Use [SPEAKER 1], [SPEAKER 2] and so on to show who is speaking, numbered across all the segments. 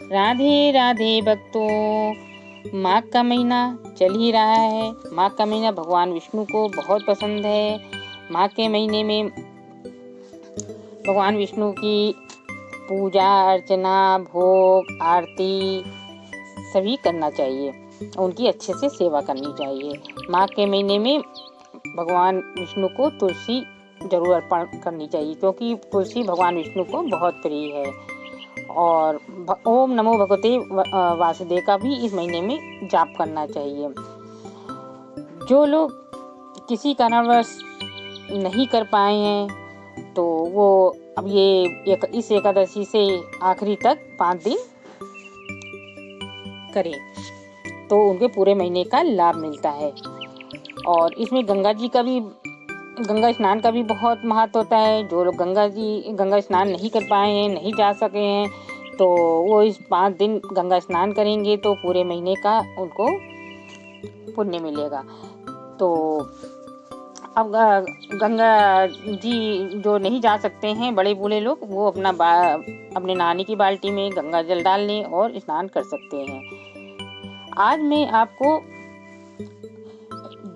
[SPEAKER 1] राधे राधे भक्तों, माघ का महीना चल ही रहा है। माघ का महीना भगवान विष्णु को बहुत पसंद है। माघ के महीने में भगवान विष्णु की पूजा अर्चना, भोग, आरती सभी करना चाहिए। उनकी अच्छे से सेवा करनी चाहिए। माघ के महीने में भगवान विष्णु को तुलसी जरूर अर्पण करनी चाहिए, क्योंकि तुलसी भगवान विष्णु को बहुत प्रिय है। और ओम नमो भगवते वासुदेव का भी इस महीने में जाप करना चाहिए। जो लोग किसी कारणवश नहीं कर पाए हैं तो वो अब इस एकादशी से आखिरी तक 5 दिन करें तो उनके पूरे महीने का लाभ मिलता है। और इसमें गंगा स्नान का भी बहुत महत्व होता है। जो लोग गंगा स्नान नहीं कर पाए हैं, नहीं जा सके हैं, तो वो इस 5 दिन गंगा स्नान करेंगे तो पूरे महीने का उनको पुण्य मिलेगा। तो अब गंगा जी जो नहीं जा सकते हैं, बड़े बूढ़े लोग, वो अपने नहाने की बाल्टी में गंगा जल डाल लें और स्नान कर सकते हैं। आज मैं आपको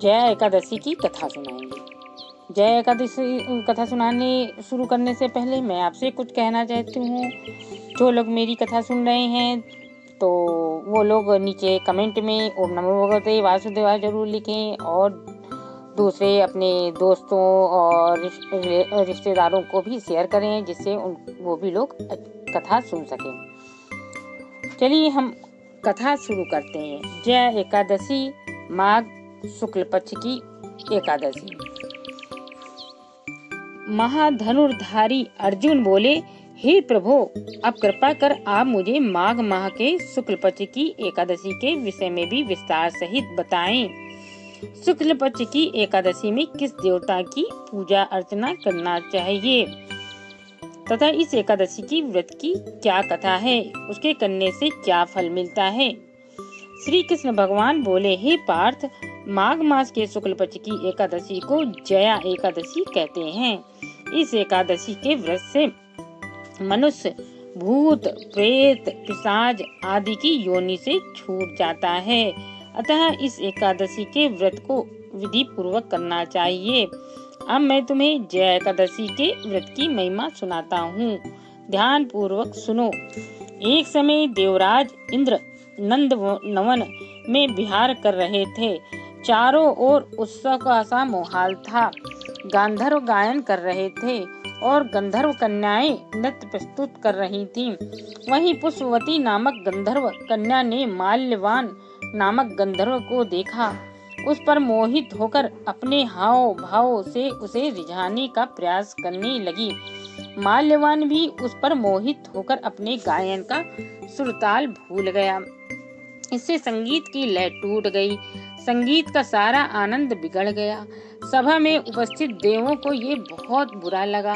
[SPEAKER 1] जया एकादशी की कथा सुनाएंगे। जया एकादशी कथा सुनाने शुरू करने से पहले मैं आपसे कुछ कहना चाहती हूँ। जो लोग मेरी कथा सुन रहे हैं तो वो लोग नीचे कमेंट में ओम नमो भगवते वासुदेवाय जरूर लिखें, और दूसरे अपने दोस्तों और रिश्तेदारों को भी शेयर करें, जिससे वो भी लोग कथा सुन सकें। चलिए हम कथा शुरू करते हैं। जया एकादशी, माघ शुक्ल पक्ष की एकादशी। महाधनुर्धारी अर्जुन बोले, हे प्रभु, अब कृपा कर आप मुझे माघ माह के शुक्ल पक्ष की एकादशी के विषय में भी विस्तार सहित बताएं। शुक्ल पक्ष की एकादशी में किस देवता की पूजा अर्चना करना चाहिए तथा इस एकादशी की व्रत की क्या कथा है, उसके करने से क्या फल मिलता है। श्री कृष्ण भगवान बोले, हे पार्थ, माघ मास के शुक्ल पक्ष की एकादशी को जया एकादशी कहते हैं। इस एकादशी के व्रत से मनुष्य भूत, प्रेत, पिशाच आदि की योनि से छूट जाता है। अतः इस एकादशी के व्रत को विधि पूर्वक करना चाहिए। अब मैं तुम्हें जया एकादशी के व्रत की महिमा सुनाता हूँ। ध्यान पूर्वक सुनो। एक समय देवराज इंद्र नंदवन में विहार कर रहे थे। चारों ओर उत्सव का सा माहौल था। गांधर्व गायन कर रहे थे और गंधर्व कन्याएं नृत्य प्रस्तुत कर रही थीं। वहीं पुष्पवती नामक गंधर्व कन्या ने माल्यवान नामक गंधर्व को देखा। उस पर मोहित होकर अपने हाव भाव से उसे रिझाने का प्रयास करने लगी। माल्यवान भी उस पर मोहित होकर अपने गायन का सुरताल भूल गया। इससे संगीत की लय टूट गई। संगीत का सारा आनंद बिगड़ गया। सभा में उपस्थित देवों को ये बहुत बुरा लगा।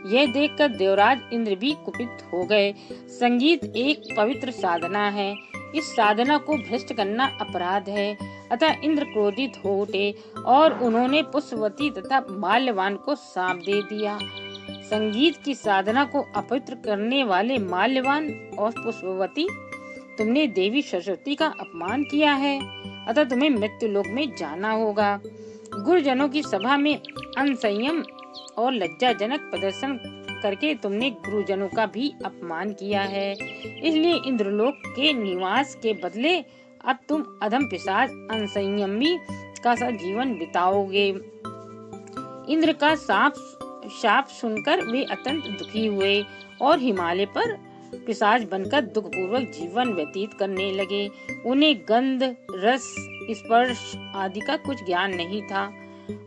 [SPEAKER 1] यह देखकर देवराज इंद्र भी कुपित हो गए। संगीत एक पवित्र साधना है। इस साधना को भ्रष्ट करना अपराध है। अतः इंद्र क्रोधित हो उठे और उन्होंने पुष्पवती तथा माल्यवान को शाप दे दिया। संगीत की साधना को अपवित्र करने वाले माल्यवान और पुष्पवती, तुमने देवी सरस्वती का अपमान किया है, अतः तुम्हें मृत्यु लोक में जाना होगा। गुरुजनों की सभा में अनसंयम और लज्जाजनक प्रदर्शन करके तुमने गुरुजनों का भी अपमान किया है। इसलिए इंद्रलोक के निवास के बदले अब तुम अधम पिशाच अनसंयमी का सा जीवन बिताओगे। इंद्र का शाप सुनकर वे अत्यंत दुखी हुए और हिमालय पर पिशाच बनकर दुखपूर्वक जीवन व्यतीत करने लगे। उन्हें गंध, रस, स्पर्श आदि का कुछ ज्ञान नहीं था।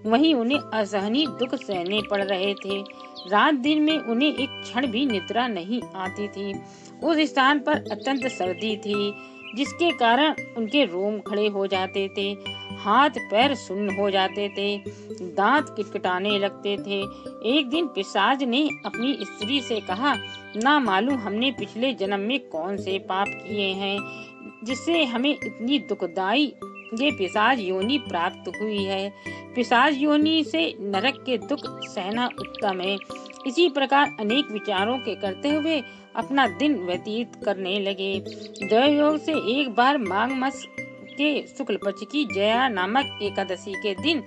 [SPEAKER 1] वहीं उन्हें असहनीय दुख सहने पड़ रहे थे। रात दिन में उन्हें एक क्षण भी निद्रा नहीं आती थी। उस स्थान पर अत्यंत सर्दी थी, जिसके कारण उनके रोम खड़े हो जाते थे, हाथ पैर सुन्न हो जाते थे, दांत किटकिटाने लगते थे। एक दिन पिशाच ने अपनी स्त्री से कहा, ना मालूम हमने पिछले जन्म में कौन से पाप किए हैं, जिससे हमें इतनी दुखदाई ये पिशाच योनि प्राप्त हुई है। पिशाच योनि से नरक के दुख सहना उत्तम है। इसी प्रकार अनेक विचारों के करते हुए अपना दिन व्यतीत करने लगे। दैवयोग से एक बार माघ मास के शुक्ल पक्ष की जया नामक एकादशी के दिन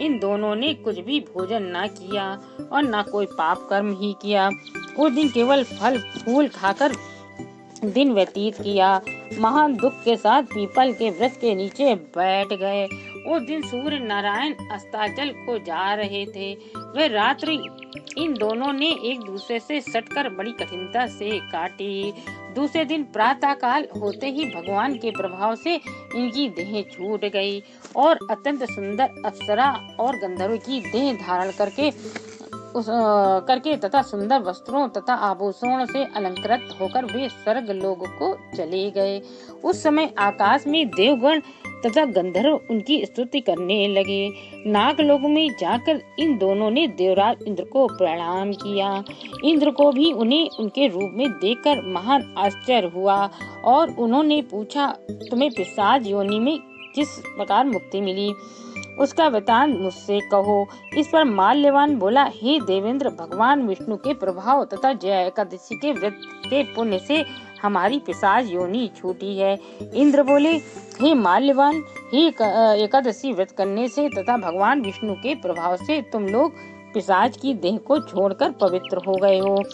[SPEAKER 1] इन दोनों ने कुछ भी भोजन न किया और न कोई पाप कर्म ही किया। उस दिन केवल फल फूल खाकर दिन व्यतीत किया। महान दुख के साथ पीपल के वृक्ष के नीचे बैठ गए। उस दिन सूर्य नारायण अस्ताचल को जा रहे थे। वह रात्रि इन दोनों ने एक दूसरे से सटकर बड़ी कठिनता से काटी। दूसरे दिन प्रातः काल होते ही भगवान के प्रभाव से इनकी देह छूट गई और अत्यंत सुंदर अप्सरा और गंधर्व की देह धारण करके तथा सुंदर वस्त्रों तथा आभूषणों से अलंकृत होकर वे स्वर्ग लोक को चले गए। उस समय आकाश में देवगण तथा गंधर्व उनकी स्तुति करने लगे। नागलोक में जाकर इन दोनों ने देवराज इंद्र को प्रणाम किया। इंद्र को भी उन्हें उनके रूप में देखकर महान आश्चर्य हुआ और उन्होंने पूछा, तुम्हें पिशाच योनि में किस प्रकार मुक्ति मिली? उसका वृतांत मुझसे कहो। इस पर माल्यवान बोला, हे देवेंद्र, भगवान विष्णु के प्रभाव तथा जया एकादशी के व्रत के पुण्य से हमारी पिशाच योनि छूटी है। इंद्र बोले, हे माल्यवान, हे एकादशी व्रत करने से तथा भगवान विष्णु के प्रभाव से तुम लोग पिशाच की देह को छोड़कर पवित्र हो गए हो,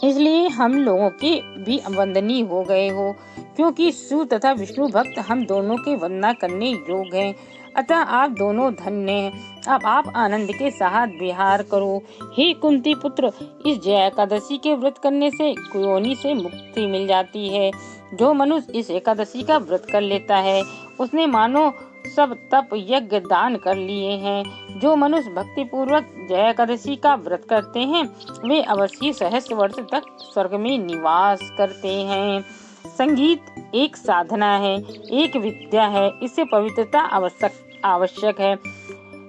[SPEAKER 1] इसलिए हम लोगों के भी वंदनीय हो गए हो, क्योंकि शिव तथा विष्णु भक्त हम दोनों के वंदना करने योग्य हैं। अतः आप दोनों धन्य हैं। अब आप आनंद के साथ विहार करो। हे कुंती पुत्र, इस जया एकादशी के व्रत करने से योनि से मुक्ति मिल जाती है। जो मनुष्य इस एकादशी का व्रत कर लेता है उसने मानो सब तप यज्ञ दान कर लिए हैं। जो मनुष्य भक्ति पूर्वक जया एकादशी का व्रत करते हैं वे अवश्य सहस्त्र वर्ष तक स्वर्ग में निवास करते हैं। संगीत एक साधना है, एक विद्या है, इससे पवित्रता आवश्यक है।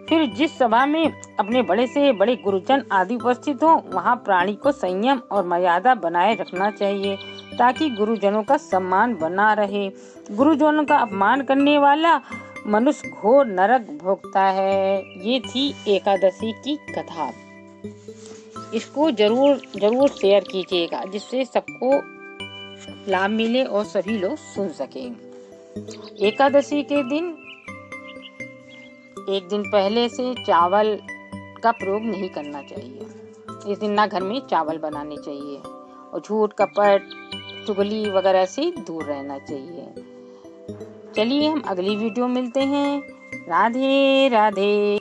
[SPEAKER 1] फिर जिस सभा में अपने बड़े से बड़े गुरुजन आदि उपस्थित हो वहाँ प्राणी को संयम और मर्यादा बनाए रखना चाहिए ताकि गुरुजनों का सम्मान बना रहे। गुरुजनों का अपमान करने वाला मनुष्य घोर नरक भोगता है। ये थी एकादशी की कथा। इसको जरूर शेयर कीजिएगा जिससे सबको लाभ मिले और सभी लोग सुन सकें। एकादशी के दिन एक दिन पहले से चावल का प्रयोग नहीं करना चाहिए। इस दिन ना घर में चावल बनाने चाहिए और झूठ कपट चुगली वगैरह से दूर रहना चाहिए। चलिए हम अगली वीडियो मिलते हैं। राधे राधे।